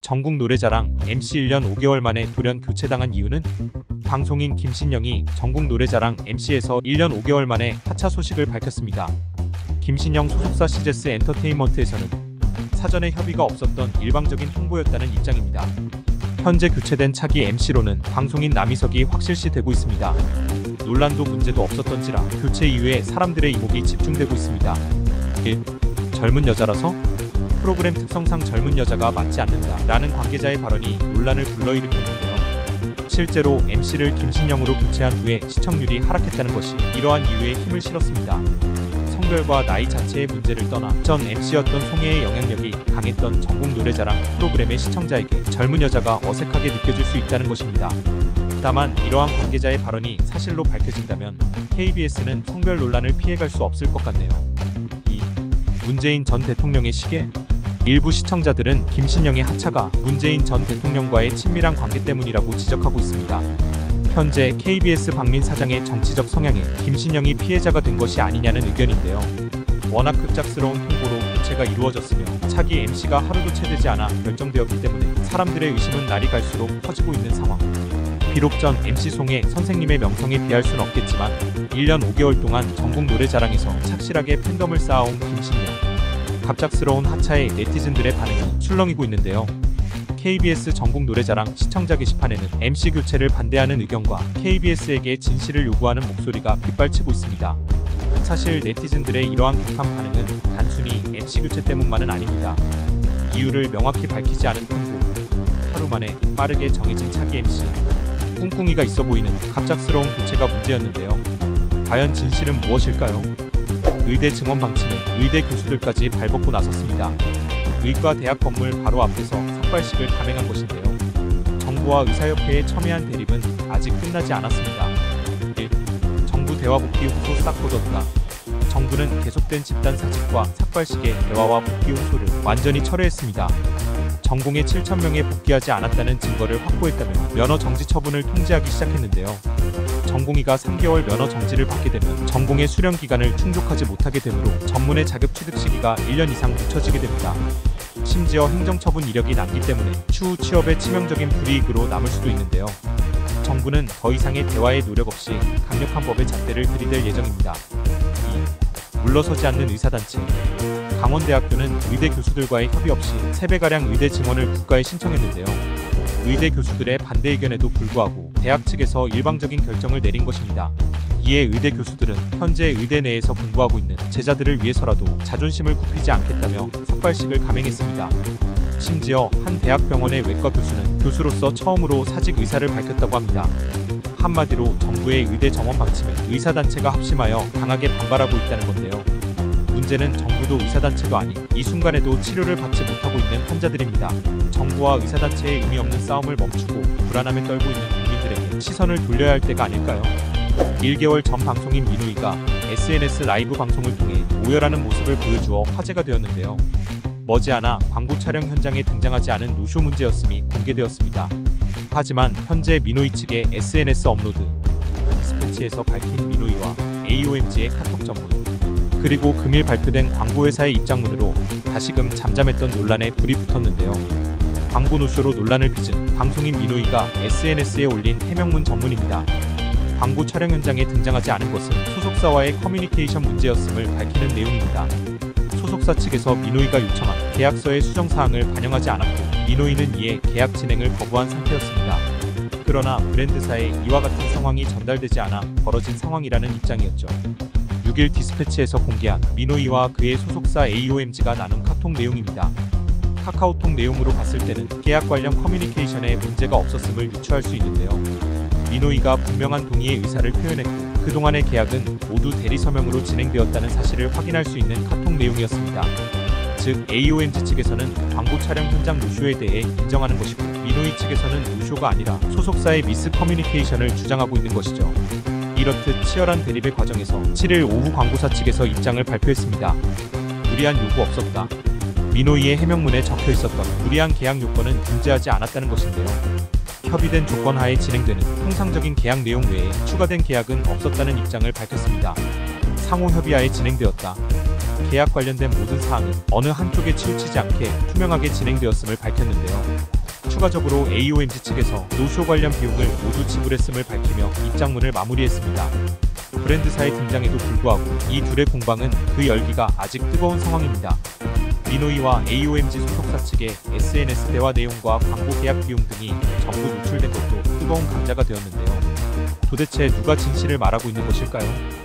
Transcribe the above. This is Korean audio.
전국 노래자랑 MC 1년 5개월 만에 돌연 교체당한 이유는? 방송인 김신영이 전국 노래자랑 MC에서 1년 5개월 만에 하차 소식을 밝혔습니다. 김신영 소속사 CGS 엔터테인먼트에서는 사전에 협의가 없었던 일방적인 통보였다는 입장입니다. 현재 교체된 차기 MC로는 방송인 남희석이 확실시되고 있습니다. 논란도 문제도 없었던지라 교체 이후에 사람들의 이목이 집중되고 있습니다. 1. 젊은 여자라서? 프로그램 특성상 젊은 여자가 맞지 않는다 라는 관계자의 발언이 논란을 불러일으켰는데요. 실제로 MC를 김신영으로 교체한 후에 시청률이 하락했다는 것이 이러한 이유에 힘을 실었습니다. 성별과 나이 자체의 문제를 떠나 전 MC였던 송혜의 영향력이 강했던 전국 노래자랑 프로그램의 시청자에게 젊은 여자가 어색하게 느껴질 수 있다는 것입니다. 다만 이러한 관계자의 발언이 사실로 밝혀진다면 KBS는 성별 논란을 피해갈 수 없을 것 같네요. 2. 문재인 전 대통령의 시계? 일부 시청자들은 김신영의 하차가 문재인 전 대통령과의 친밀한 관계 때문이라고 지적하고 있습니다. 현재 KBS 박민 사장의 정치적 성향에 김신영이 피해자가 된 것이 아니냐는 의견인데요. 워낙 급작스러운 통보로 교체가 이루어졌으며 차기 MC가 하루도 채되지 않아 결정되었기 때문에 사람들의 의심은 날이 갈수록 커지고 있는 상황. 비록 전 MC 송혜 선생님의 명성에 비할 순 없겠지만 1년 5개월 동안 전국 노래자랑에서 착실하게 팬덤을 쌓아온 김신영. 갑작스러운 하차에 네티즌들의 반응이 출렁이고 있는데요. KBS 전국 노래자랑 시청자 게시판에는 MC 교체를 반대하는 의견과 KBS에게 진실을 요구하는 목소리가 빗발치고 있습니다. 사실 네티즌들의 이러한 격한 반응은 단순히 MC 교체 때문만은 아닙니다. 이유를 명확히 밝히지 않은 통보, 하루 만에 빠르게 정해진 차기 MC, 꿍꿍이가 있어 보이는 갑작스러운 교체가 문제였는데요. 과연 진실은 무엇일까요? 의대 증원 방침에 의대 교수들까지 발벗고 나섰습니다. 의과 대학 건물 바로 앞에서 삭발식을 감행한 것인데요. 정부와 의사협회의 첨예한 대립은 아직 끝나지 않았습니다. 1. 정부 대화 복귀 호소 싹 걷었다. 정부는 계속된 집단 사직과 삭발식의 대화와 복귀 호소를 완전히 철회했습니다. 전공의 7,000명에 복귀하지 않았다는 증거를 확보했다며 면허 정지 처분을 통지하기 시작했는데요. 전공의가 3개월 면허 정지를 받게 되면 전공의 수련 기간을 충족하지 못하게 되므로 전문의 자격 취득 시기가 1년 이상 늦춰지게 됩니다. 심지어 행정처분 이력이 남기 때문에 추후 취업에 치명적인 불이익으로 남을 수도 있는데요. 정부는 더 이상의 대화의 노력 없이 강력한 법의 잣대를 들이댈 예정입니다. 2. 물러서지 않는 의사단체. 강원대학교는 의대 교수들과의 협의 없이 3배가량 의대 증원을 국가에 신청했는데요. 의대 교수들의 반대 의견에도 불구하고 대학 측에서 일방적인 결정을 내린 것입니다. 이에 의대 교수들은 현재 의대 내에서 공부하고 있는 제자들을 위해서라도 자존심을 굽히지 않겠다며 삭발식을 감행했습니다. 심지어 한 대학병원의 외과 교수는 교수로서 처음으로 사직 의사를 밝혔다고 합니다. 한마디로 정부의 의대 정원 방침에 의사단체가 합심하여 강하게 반발하고 있다는 건데요. 문제는 정부도 의사단체도 아닌 이 순간에도 치료를 받지 못하고 있는 환자들입니다. 정부와 의사단체의 의미 없는 싸움을 멈추고 불안함에 떨고 있는 국민들에게 시선을 돌려야 할 때가 아닐까요? 1개월 전 방송인 민우이가 SNS 라이브 방송을 통해 오열하는 모습을 보여주어 화제가 되었는데요. 머지않아 광고 촬영 현장에 등장하지 않은 노쇼 문제였음이 공개되었습니다. 하지만 현재 민우이 측의 SNS 업로드 디스패치에서 밝힌 민우이와 AOMG의 카톡 전문, 그리고 금일 발표된 광고회사의 입장문으로 다시금 잠잠했던 논란에 불이 붙었는데요. 광고 노쇼로 논란을 빚은 방송인 민우이가 SNS에 올린 해명문 전문입니다. 광고 촬영 현장에 등장하지 않은 것은 소속사와의 커뮤니케이션 문제였음을 밝히는 내용입니다. 소속사 측에서 민우이가 요청한 계약서의 수정사항을 반영하지 않았고 민우이는 이에 계약 진행을 거부한 상태였습니다. 그러나 브랜드사에 이와 같은 상황이 전달되지 않아 벌어진 상황이라는 입장이었죠. 6일 디스패치에서 공개한 민우이와 그의 소속사 AOMG가 나눈 카톡 내용입니다. 카카오톡 내용으로 봤을 때는 계약 관련 커뮤니케이션에 문제가 없었음을 유추할 수 있는데요. 민우이가 분명한 동의의 의사를 표현했고 그동안의 계약은 모두 대리 서명으로 진행되었다는 사실을 확인할 수 있는 카톡 내용이었습니다. 즉 AOMG 측에서는 광고 촬영 현장 노쇼에 대해 인정하는 것이고 민우이 측에서는 노쇼가 아니라 소속사의 미스 커뮤니케이션을 주장하고 있는 것이죠. 이렇듯 치열한 대립의 과정에서 7일 오후 광고사 측에서 입장을 발표했습니다. 무리한 요구 없었다. 민우이의 해명문에 적혀 있었던 무리한 계약 요건은 존재하지 않았다는 것인데요. 협의된 조건 하에 진행되는 통상적인 계약 내용 외에 추가된 계약은 없었다는 입장을 밝혔습니다. 상호 협의하에 진행되었다. 계약 관련된 모든 사항은 어느 한쪽에 치우치지 않게 투명하게 진행되었음을 밝혔는데요. 추가적으로 AOMG 측에서 노쇼 관련 비용을 모두 지불했음을 밝히며 입장문을 마무리했습니다. 브랜드사의 등장에도 불구하고 이 둘의 공방은 그 열기가 아직 뜨거운 상황입니다. 리노이와 AOMG 소속사 측의 SNS 대화 내용과 광고 계약 비용 등이 전부 노출된 것도 뜨거운 감자가 되었는데요. 도대체 누가 진실을 말하고 있는 것일까요?